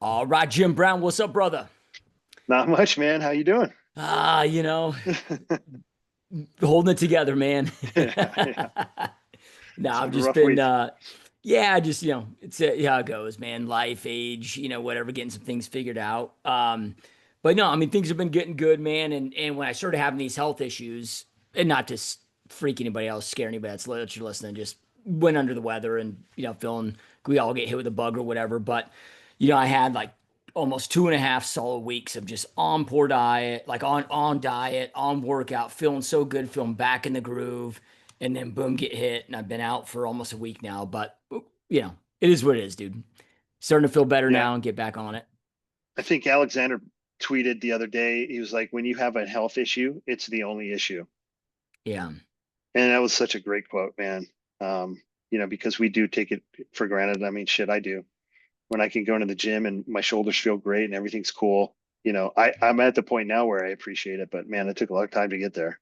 All right, Jim Brown, what's up, brother? Not much, man. How you doing? Ah, holding it together, man. Yeah, yeah. No, It's I've been a just rough been, week. yeah, just, it's how it goes, man. Life, age, whatever, getting some things figured out. But no, I mean, things have been getting good, man. And when I started having these health issues, and not to freak anybody else, scare anybody that's listening, just went under the weather and, feeling we all get hit with a bug or whatever. But, I had like almost 2.5 solid weeks of just on poor diet, like on diet, on workout, feeling so good, feeling back in the groove, and then boom, get hit, and I've been out for almost a week now. But it is what it is, dude. Starting to feel better Yeah. now and get back on it. I think Alexander tweeted the other day, he was like, when you have a health issue, it's the only issue. Yeah, And that was such a great quote, man. Because we do take it for granted. I mean, shit, I do. When I can go into the gym and my shoulders feel great and everything's cool, I'm at the point now where I appreciate it, but man, it took a long time to get there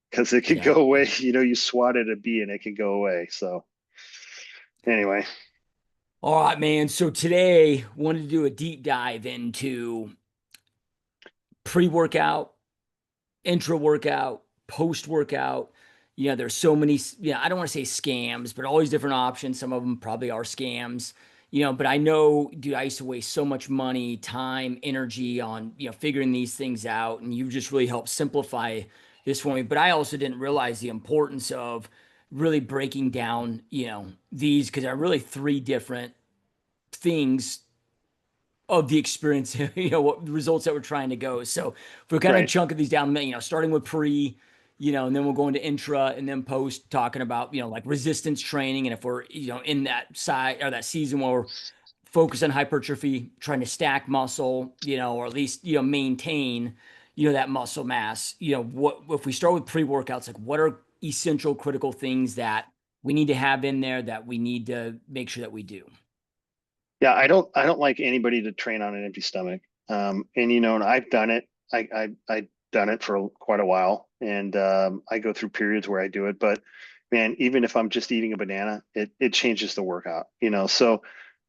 because it could yeah. go away. You swatted a bee and it can go away. So anyway, All right, man. So today wanted to do a deep dive into pre-workout, intra-workout, post-workout. There's so many, I don't want to say scams, but all these different options. Some of them probably are scams. But I know, dude, I used to waste so much money, time, energy on, figuring these things out. And you just really helped simplify this for me. But I also didn't realize the importance of really breaking down, these, because there are really three different things of the experience, what the results that we're trying to go. So if we're kind of right. chunking these down, starting with pre, and then we'll go into intra and then post talking about, like resistance training. And if we're, in that side or that season where we're focused on hypertrophy, trying to stack muscle, or at least, maintain, that muscle mass, what, if we start with pre-workouts, like what are essential critical things that we need to have in there that we need to make sure that we do? Yeah, I don't like anybody to train on an empty stomach. And I've done it. I've done it for quite a while, and I go through periods where I do it. But man, even if I'm just eating a banana, it changes the workout. So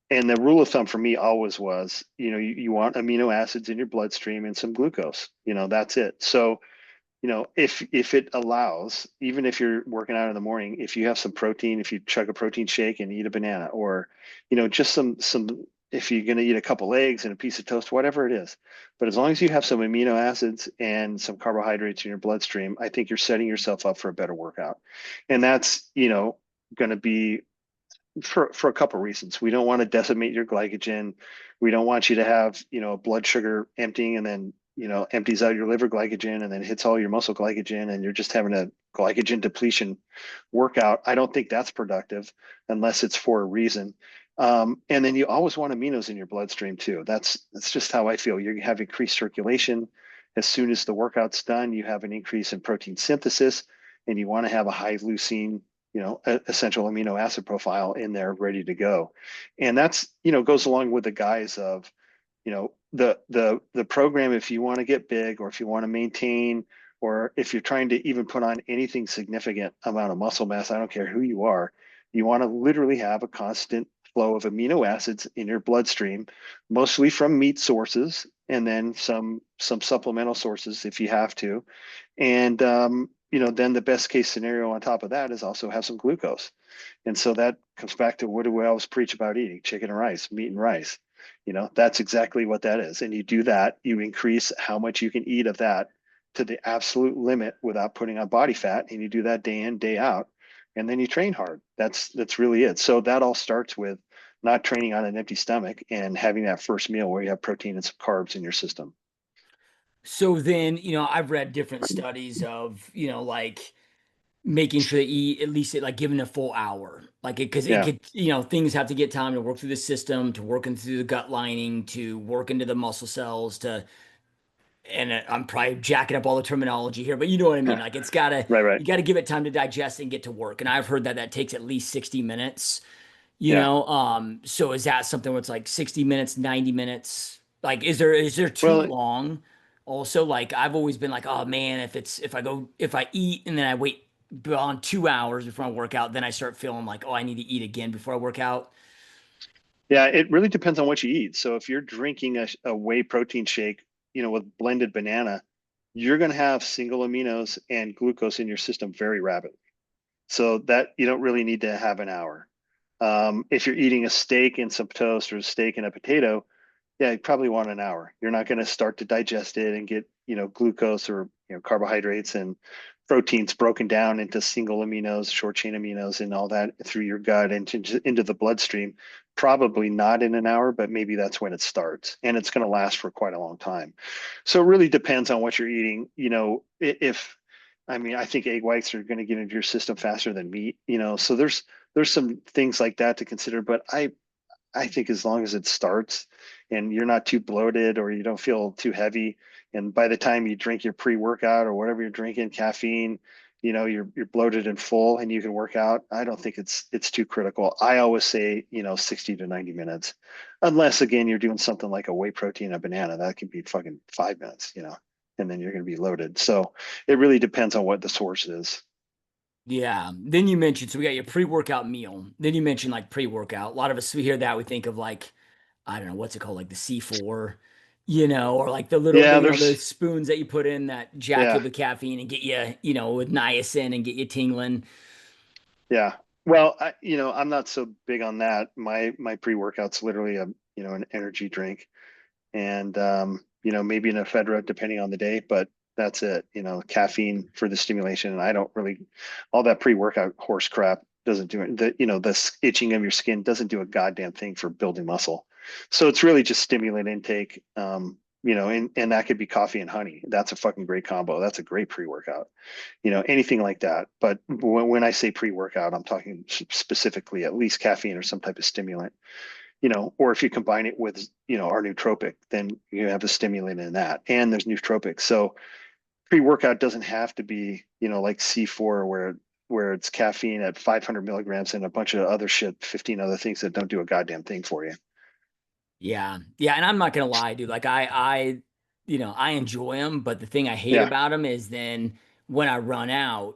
and the rule of thumb for me always was, you want amino acids in your bloodstream and some glucose. That's it. So if it allows, even if you're working out in the morning, if you have some protein, if you chug a protein shake and eat a banana, or just some if you're going to eat a couple eggs and a piece of toast, whatever it is. But as long as you have some amino acids and some carbohydrates in your bloodstream, I think you're setting yourself up for a better workout. And that's, going to be for a couple of reasons. We don't want to decimate your glycogen. We don't want you to have, blood sugar emptying and then, empties out your liver glycogen and then hits all your muscle glycogen and you're just having a glycogen depletion workout. I don't think that's productive unless it's for a reason. And then you always want aminos in your bloodstream too. That's just how I feel. You have increased circulation. As soon as the workout's done, you have an increase in protein synthesis, and you want to have a high leucine, essential amino acid profile in there ready to go. And that's, goes along with the guise of, the program, if you want to get big or if you want to maintain, or if you're trying to even put on anything significant amount of muscle mass, I don't care who you are, you want to literally have a constant flow of amino acids in your bloodstream, mostly from meat sources and then some supplemental sources if you have to. And then the best case scenario on top of that is also have some glucose. And so that comes back to, what do we always preach about eating? Chicken and rice, meat and rice. That's exactly what that is. And you do that, you increase how much you can eat of that to the absolute limit without putting on body fat. And you do that day in, day out. And then you train hard. That's really it. So that all starts with not training on an empty stomach and having that first meal where you have protein and some carbs in your system. So then, I've read different studies of, like making sure they eat at least like given a full hour, like because it Yeah. could, things have to get time to work through the system, to work into the gut lining, to work into the muscle cells, and I'm probably jacking up all the terminology here, but you know what I mean? Like Right, right. you gotta give it time to digest and get to work. And I've heard that that takes at least 60 minutes, Yeah. so is that something where it's like 60 minutes, 90 minutes? Like, is there too Well, long? Also, like I've always been like, oh man, if I eat and then I wait beyond 2 hours before I work out, then I start feeling like, oh, I need to eat again before I work out. Yeah, it really depends on what you eat. So if you're drinking a whey protein shake, with blended banana, you're going to have single aminos and glucose in your system very rapidly. So that you don't really need to have an hour. If you're eating a steak and some toast or a steak and a potato, yeah, you probably want an hour. You're not going to start to digest it and get, glucose or, carbohydrates and proteins broken down into single aminos, short chain aminos, and all that through your gut into the bloodstream. Probably not in an hour, but maybe that's when it starts. And it's going to last for quite a long time. So it really depends on what you're eating. If, I mean, I think egg whites are going to get into your system faster than meat, so there's some things like that to consider. But I think as long as it starts and you're not too bloated or you don't feel too heavy, and by the time you drink your pre-workout or whatever you're drinking, caffeine, you're bloated and full and you can work out. I don't think it's too critical. I always say, 60 to 90 minutes. Unless again you're doing something like a whey protein, a banana, that can be fucking 5 minutes, and then you're gonna be loaded. So it really depends on what the source is. Yeah. Then you mentioned, so we got your pre-workout meal. Then you mentioned like pre-workout. A lot of us, we hear that, we think of like, I don't know, what's it called? Like the C4, or like the little, Yeah, the there's spoons that you put in that jack you yeah. with caffeine and get you, with niacin and get you tingling. Yeah. Well, I'm not so big on that. My pre-workout's literally an energy drink and maybe an ephedra depending on the day, but that's it. Caffeine for the stimulation. And I don't really all that pre-workout horse crap doesn't do it. The itching of your skin doesn't do a goddamn thing for building muscle. So it's really just stimulant intake. And that could be coffee and honey. That's a fucking great combo. That's a great pre-workout, anything like that. But when I say pre-workout, I'm talking specifically at least caffeine or some type of stimulant, or if you combine it with, our nootropic, then you have a stimulant in that. And there's nootropics. So pre-workout doesn't have to be, like C4 where it's caffeine at 500 milligrams and a bunch of other shit, 15 other things that don't do a goddamn thing for you. Yeah. Yeah. And I'm not going to lie, dude. Like I enjoy them, but the thing I hate Yeah. about them is then when I run out,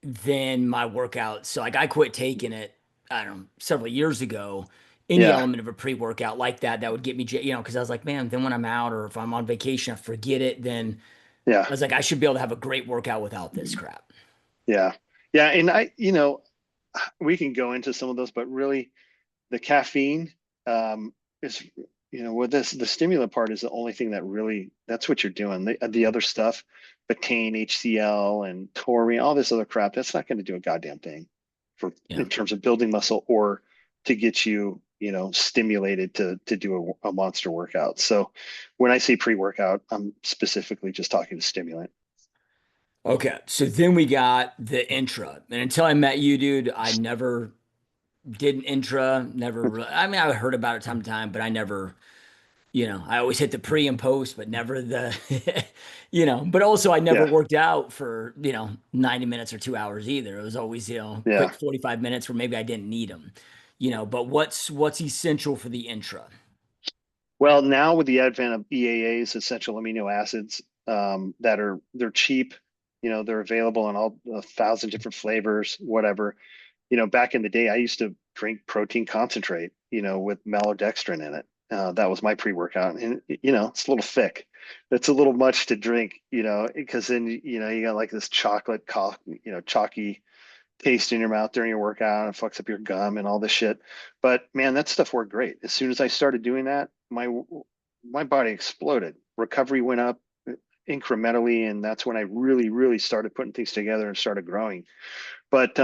then my workout. So like I quit taking it, I don't know, several years ago. Any Yeah. element of a pre-workout like that would get me, because I was like, man, then when I'm out or if I'm on vacation, I forget it. Then I Yeah. was like, I should be able to have a great workout without this crap. Yeah. Yeah. And we can go into some of those, but really the caffeine is with this the stimulant part is the only thing that really that's what you're doing. The other stuff, betaine, HCl, and taurine, all this other crap, that's not going to do a goddamn thing for Yeah. in terms of building muscle or to get you stimulated to do a monster workout. So when I say pre-workout, I'm specifically just talking to stimulant. Okay. So then we got the intra. And until I met you, dude, I never did an intra, never really, I mean, I heard about it time to time, but I never, I always hit the pre and post, but never the, but also I never Yeah, worked out for, 90 minutes or 2 hours either. It was always, quick yeah. 45 minutes where maybe I didn't need them, but what's essential for the intra? Well, now with the advent of EAAs, essential amino acids, they're cheap, they're available in all 1,000 different flavors, whatever. Back in the day, I used to drink protein concentrate, with maltodextrin in it. That was my pre-workout, and it's a little thick. It's a little much to drink, because then you got like this chalky taste in your mouth during your workout and fucks up your gum and all this shit. But man, that stuff worked great. As soon as I started doing that, my body exploded. Recovery went up incrementally, and that's when I really, really started putting things together and started growing. But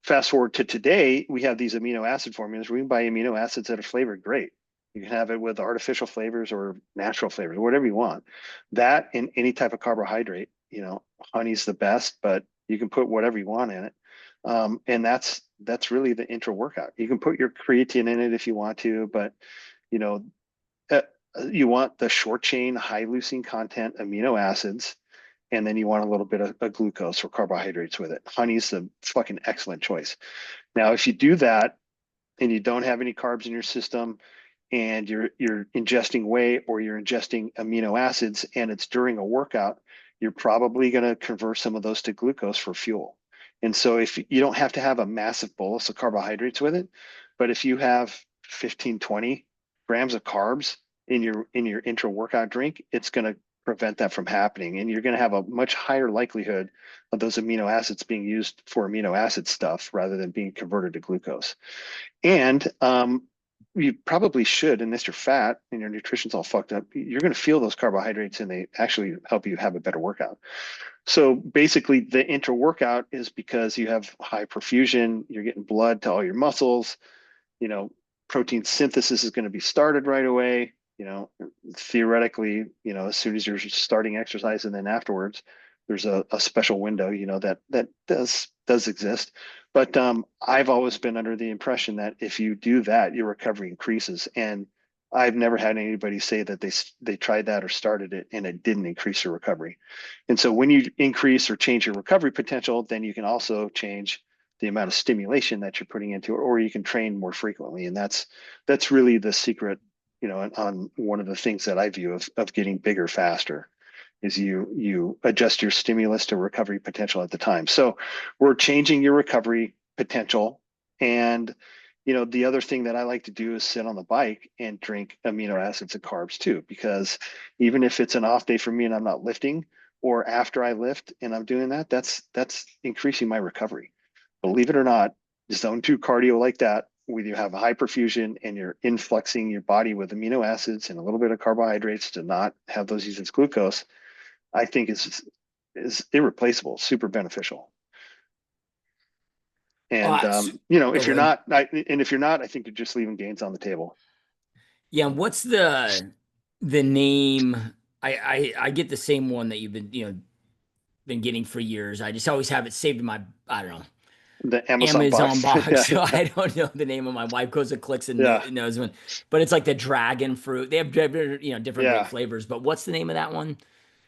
fast forward to today, we have these amino acid formulas. We can buy amino acids that are flavored great. You can have it with artificial flavors or natural flavors, whatever you want. That in any type of carbohydrate, honey's the best, but you can put whatever you want in it. And that's really the intra workout. You can put your creatine in it if you want to, but you know, uh, you want the short chain, high leucine content amino acids, and then you want a little bit of glucose or carbohydrates with it. Honey's the fucking excellent choice. Now, if you do that and you don't have any carbs in your system and you're ingesting whey or you're ingesting amino acids and it's during a workout, you're probably going to convert some of those to glucose for fuel. And so if you don't have to have a massive bolus of carbohydrates with it, but if you have 15, 20 grams of carbs in your intra-workout drink, it's going to prevent that from happening. And you're going to have a much higher likelihood of those amino acids being used for amino acid stuff rather than being converted to glucose. And you probably should, unless you're fat and your nutrition's all fucked up, you're going to feel those carbohydrates and they actually help you have a better workout. So basically, the intra workout is because you have high perfusion, you're getting blood to all your muscles, you know, protein synthesis is going to be started right away. You know, theoretically, you know, as soon as you're starting exercise and then afterwards, there's a special window, you know, that does exist. But I've always been under the impression that if you do that, your recovery increases. And I've never had anybody say that they tried that or started it and it didn't increase your recovery. And so when you increase or change your recovery potential, then you can also change the amount of stimulation that you're putting into it, or you can train more frequently. And that's really the secret, you know, on one of the things that I view of getting bigger faster is you adjust your stimulus to recovery potential at the time. So we're changing your recovery potential. And you know, the other thing that I like to do is sit on the bike and drink amino acids and carbs too, because even if it's an off day for me and I'm not lifting, or after I lift and I'm doing that, that's increasing my recovery. Believe it or not, zone two cardio like that, where you have a high perfusion and you're influxing your body with amino acids and a little bit of carbohydrates to not have those used as glucose, I think is irreplaceable, super beneficial. All And right. you know, Oh, if go you're ahead. not, and if you're not, I think you're just leaving gains on the table. Yeah. What's the name? I get the same one that you've been, been getting for years. I just always have it saved in my, I don't know, The Amazon Amazon box, box. yeah, So I don't know the name of my wife goes and clicks and yeah, knows one, but it's like the dragon fruit. They have different great yeah. flavors. But what's the name of that one?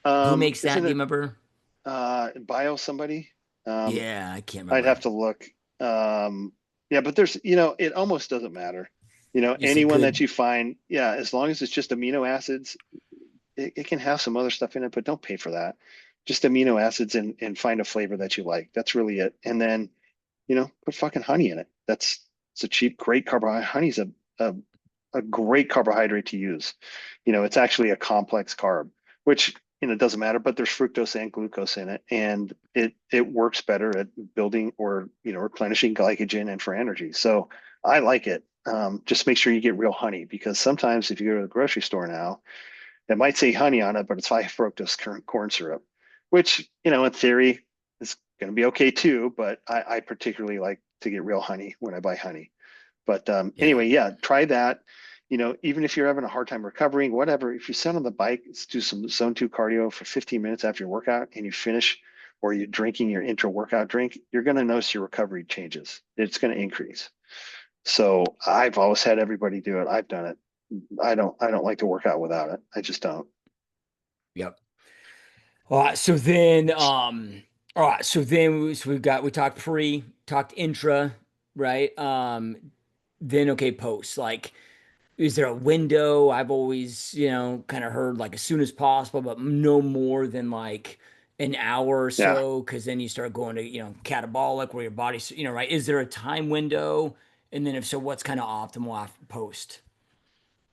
Who makes that? Isn't Do you it remember? bio somebody? Um, Yeah, I can't I'd remember. have to look. Yeah, but there's, you know, it almost doesn't matter. You know, It's a anyone that good. you find, yeah, as long as it's just amino acids, it can have some other stuff in it, but don't pay for that. Just amino acids and find a flavor that you like. That's really it. And then, you know, put fucking honey in it. That's it's a cheap, great carbohydrate. Honey's a a great carbohydrate to use. You know, it's actually a complex carb, which you know doesn't matter, but there's fructose and glucose in it, and it works better at building or you know replenishing glycogen and for energy. So I like it. Just make sure you get real honey because sometimes if you go to the grocery store now, it might say honey on it, but it's high fructose corn syrup, which you know in theory is going to be okay too. But I particularly like to get real honey when I buy honey. But Yeah. anyway, yeah, try that. You know, even if you're having a hard time recovering, whatever, if you sit on the bike, let's do some zone two cardio for 15 minutes after your workout and you finish or you're drinking your intra workout drink, you're going to notice your recovery changes. It's going to increase. So I've always had everybody do it. I've done it. I don't like to work out without it. I just don't. Yep. All right. So then, all right. We talked pre, talked intra, right? Then okay, post. Like, is there a window? I've always, kind of heard like as soon as possible, but no more than like an hour or Yeah. so, because then you start going to, catabolic where your body's, right? Is there a time window? And then if so, what's kind of optimal after post?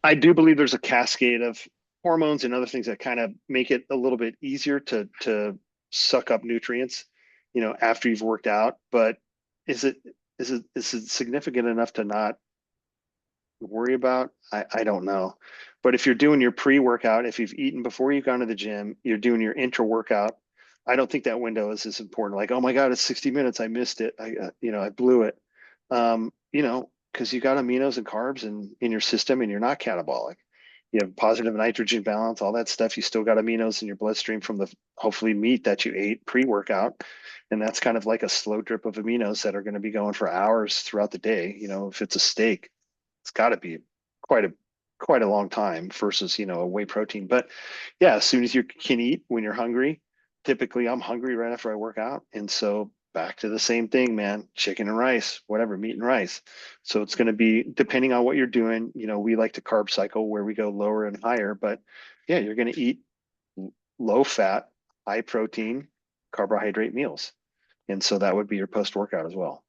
I do believe there's a cascade of hormones and other things that kind of make it a little bit easier to suck up nutrients, you know, after you've worked out. But is it is it significant enough to not worry about? I don't know. But if you're doing your pre-workout, if you've eaten before you've gone to the gym, you're doing your intra-workout, I don't think that window is as important. Like, oh my God, it's 60 minutes. I missed it. You know, I blew it. You know, because you got aminos and carbs in your system and you're not catabolic. You have positive nitrogen balance, all that stuff. You still got aminos in your bloodstream from the hopefully meat that you ate pre-workout. And that's kind of like a slow drip of aminos that are going to be going for hours throughout the day. You know, if it's a steak, it's got to be quite a quite a long time versus you know a whey protein. But yeah, as soon as you can eat when you're hungry, typically I'm hungry right after I work out, and so back to the same thing, man. Chicken and rice, whatever, meat and rice. So it's going to be depending on what you're doing. You know, we like to carb cycle where we go lower and higher, but yeah, you're going to eat low fat, high protein, carbohydrate meals, and so that would be your post workout as well.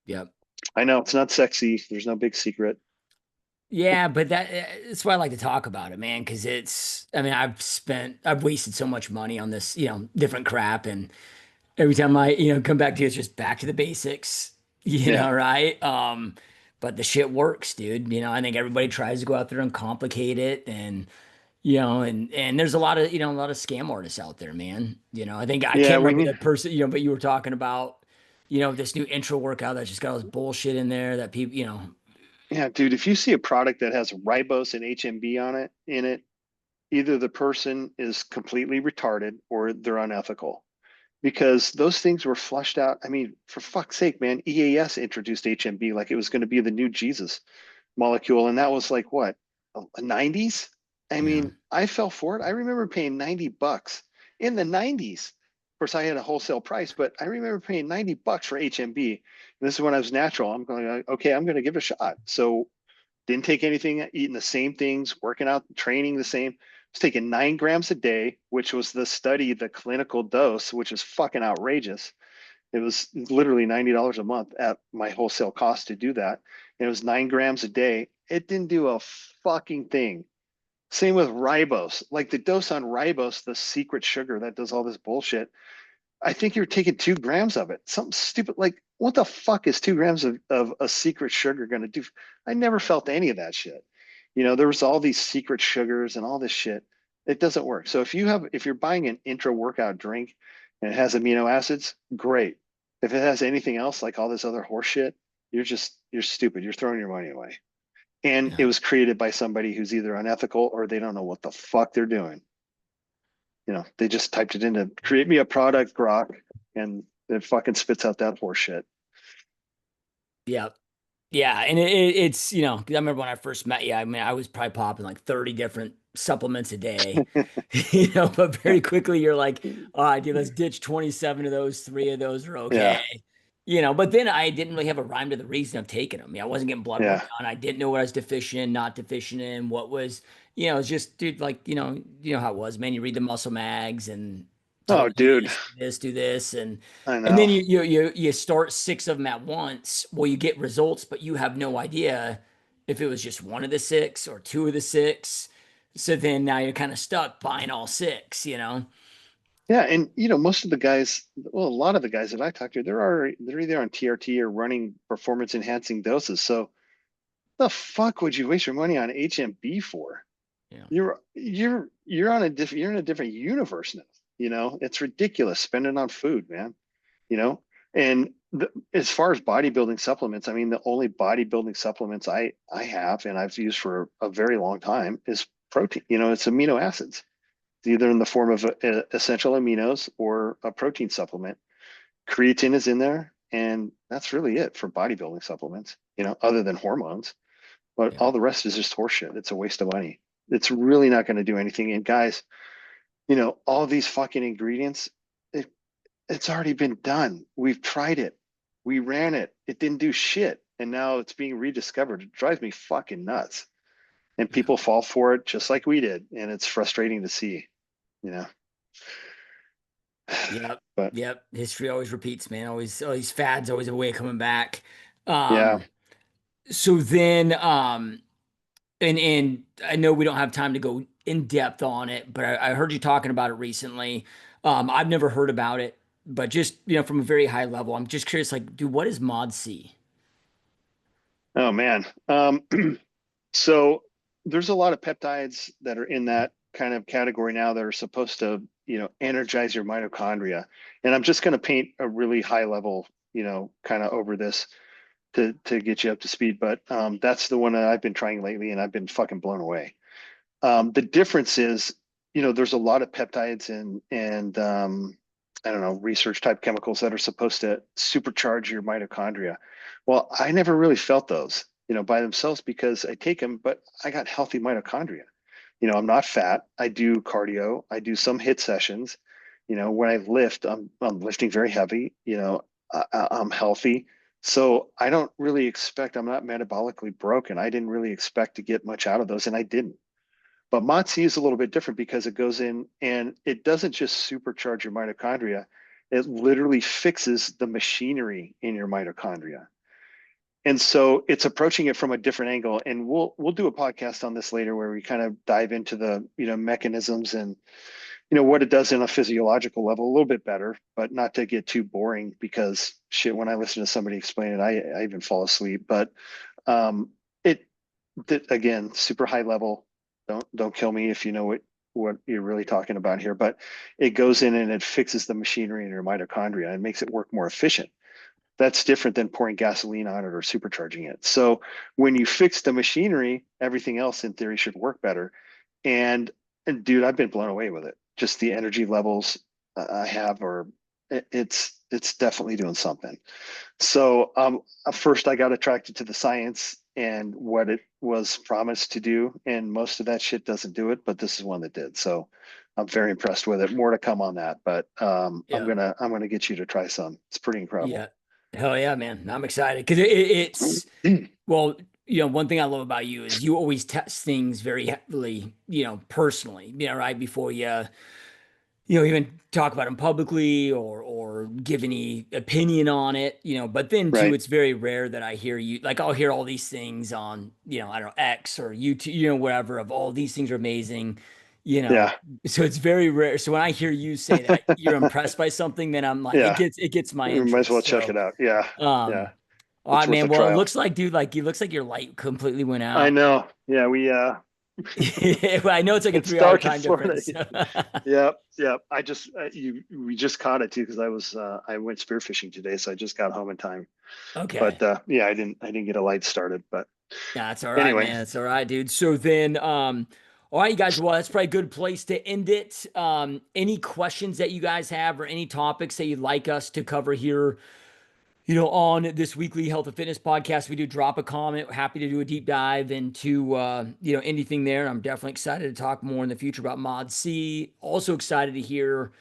Yep. I know it's not sexy. There's no big secret. Yeah, but that's why I like to talk about it, man, because I mean, I've wasted so much money on this, different crap. And every time I, come back to it, it's just back to the basics, Yeah. right? But the shit works, dude. I think everybody tries to go out there and complicate it. And, and there's a lot of scam artists out there, man. I think I Yeah, can't we remember need the person, but you were talking about, this new intro workout that's just got all this bullshit in there that people, yeah, dude, if you see a product that has ribose and HMB on it in it, either the person is completely retarded or they're unethical because those things were flushed out. I mean, for fuck's sake, man, EAS introduced HMB like it was going to be the new Jesus molecule. And that was like what, 90s? I yeah, mean, I fell for it. I remember paying $90 in the 90s. Of course, I had a wholesale price, but I remember paying $90 for HMB. And this is when I was natural. I'm going, okay, I'm going to give it a shot. So didn't take anything, eating the same things, working out, training the same. I was taking 9 grams a day, which was the study, the clinical dose, which is fucking outrageous. It was literally $90 a month at my wholesale cost to do that. And it was 9 grams a day. It didn't do a fucking thing. Same with ribose. Like the dose on ribose, the secret sugar that does all this bullshit, I think you're taking 2 grams of it. Something stupid. Like, what the fuck is 2 grams of a secret sugar going to do? I never felt any of that shit. There was all these secret sugars and all this shit. It doesn't work. So if you're buying an intra workout drink and it has amino acids, great. If it has anything else like all this other horse shit, you're stupid. You're throwing your money away. And it yeah. was created by somebody who's either unethical or they don't know what the fuck they're doing. They just typed it in to create me a product, Grok, and it fucking spits out that horse shit. Yeah. Yeah, and it's 'cause I remember when I first met you. I mean, I was probably popping like 30 different supplements a day, but very quickly you're like, all right, dude, let's ditch 27 of those. Three of those are okay. Yeah, But then I didn't really have a rhyme to the reason of taking them. I wasn't getting blood work yeah. done. I didn't know what I was deficient in, not deficient in, what was, it's just, dude, like, you know how it was, man. You read the muscle mags and Oh, told you dude, do this, I and then know. you start six of them at once. Well, you get results, but you have no idea if it was just one of the six or two of the six. So then now you're kind of stuck buying all six. Yeah, and most of the guys, well, a lot of the guys that I talk to, they're either on TRT or running performance enhancing doses. So the fuck would you waste your money on HMB for? Yeah. You're in a different universe now. It's ridiculous spending on food, man. you know and as far as bodybuilding supplements, I mean, the only bodybuilding supplements I have and I've used for a very long time is protein. It's amino acids. It's either in the form of essential aminos or a protein supplement. Creatine is in there, and that's really it for bodybuilding supplements, other than hormones. But Yeah. all the rest is just horseshit. It's a waste of money. It's really not going to do anything. And guys, all these fucking ingredients, it, it's already been done. We've tried it. We ran it. It didn't do shit. And now it's being rediscovered. It drives me fucking nuts. And Yeah. people fall for it just like we did. And it's frustrating to see, you know. Yep. But Yep. History always repeats, man. Always, all these fads, always a way of coming back. yeah. So then, and I know we don't have time to go in depth on it, but I heard you talking about it recently. I've never heard about it, but just from a very high level, I'm just curious, like, dude, what is Mod C? Oh man. So there's a lot of peptides that are in that kind of category now that are supposed to, energize your mitochondria. And I'm just going to paint a really high level, kind of over this to get you up to speed. But that's the one that I've been trying lately, and I've been fucking blown away. The difference is, there's a lot of peptides and I don't know, research type chemicals that are supposed to supercharge your mitochondria. Well, I never really felt those, by themselves because I take them, but I got healthy mitochondria. I'm not fat. I do cardio. I do some hit sessions. When I lift, I'm lifting very heavy. I'm healthy. So I don't really expect, I'm not metabolically broken. I didn't really expect to get much out of those, and I didn't. But Motzi is a little bit different because it goes in and it doesn't just supercharge your mitochondria, it literally fixes the machinery in your mitochondria. And so it's approaching it from a different angle. And we'll do a podcast on this later where we kind of dive into the, mechanisms and, what it does in a physiological level a little bit better, but not to get too boring because shit, when I listen to somebody explain it, I even fall asleep. But um, it that again, super high level. Don't kill me if you know what you're really talking about here. But it goes in and it fixes the machinery in your mitochondria and makes it work more efficient. That's different than pouring gasoline on it or supercharging it. So when you fix the machinery, everything else in theory should work better. And and dude, I've been blown away with it. Just the energy levels I have, or it's definitely doing something. So first I got attracted to the science and what it was promised to do, and most of that shit doesn't do it, but this is one that did. So I'm very impressed with it. More to come on that, but Yeah. I'm gonna get you to try some. It's pretty incredible. Yeah. Hell yeah, man. I'm excited because it's, well, one thing I love about you is you always test things very heavily, personally, right before even talk about them publicly or give any opinion on it, but then too, Right. it's very rare that I hear you, like I'll hear all these things on, I don't know, X or YouTube, whatever, of all these things are amazing, you know, Yeah. so it's very rare. So when I hear you say that you're impressed by something, then I'm like, it Yeah. gets my We might as well interest. check So, it out. Yeah. Yeah. all It's right, worth man. a Well, it trial. looks like, dude, like it looks like your light completely went I out. know. Yeah. Well, I know it's like a It's 3 hour dark in time Florida. difference. Yep. Yep. We just caught it too because I went spearfishing today, so I just got home in time. Okay. But yeah, I didn't get a light started. But That's all right, anyway, man. That's all right, dude. So then, all right, you guys. Well, that's probably a good place to end it. Any questions that you guys have or any topics that you'd like us to cover here, on this weekly health and fitness podcast, we do drop a comment. Happy to do a deep dive into, anything there. I'm definitely excited to talk more in the future about Mod C. Also excited to hear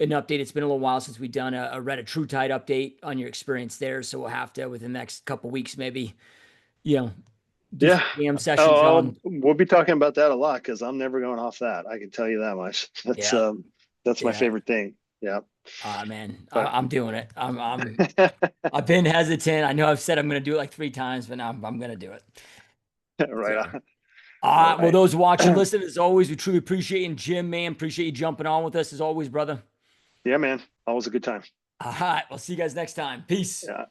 an update. It's been a little while since we've done a Reddit True Tide update on your experience there. So we'll have to, within the next couple weeks, maybe, you know, do yeah. some jam sessions Oh, on. we'll be talking about that a lot because I'm never going off that. I can tell you that much. Yeah, That's my yeah. favorite thing. Yeah. Man, But I'm doing it. I've been hesitant. I know I've said I'm going to do it like 3 times, but now I'm going to do it. right So, on. all All right. Well, right. those watching, listen, as always, we truly appreciate you. And Jim, man, appreciate you jumping on with us as always, brother. Yeah, man. Always a good time. All right. We'll see you guys next time. Peace. Yeah.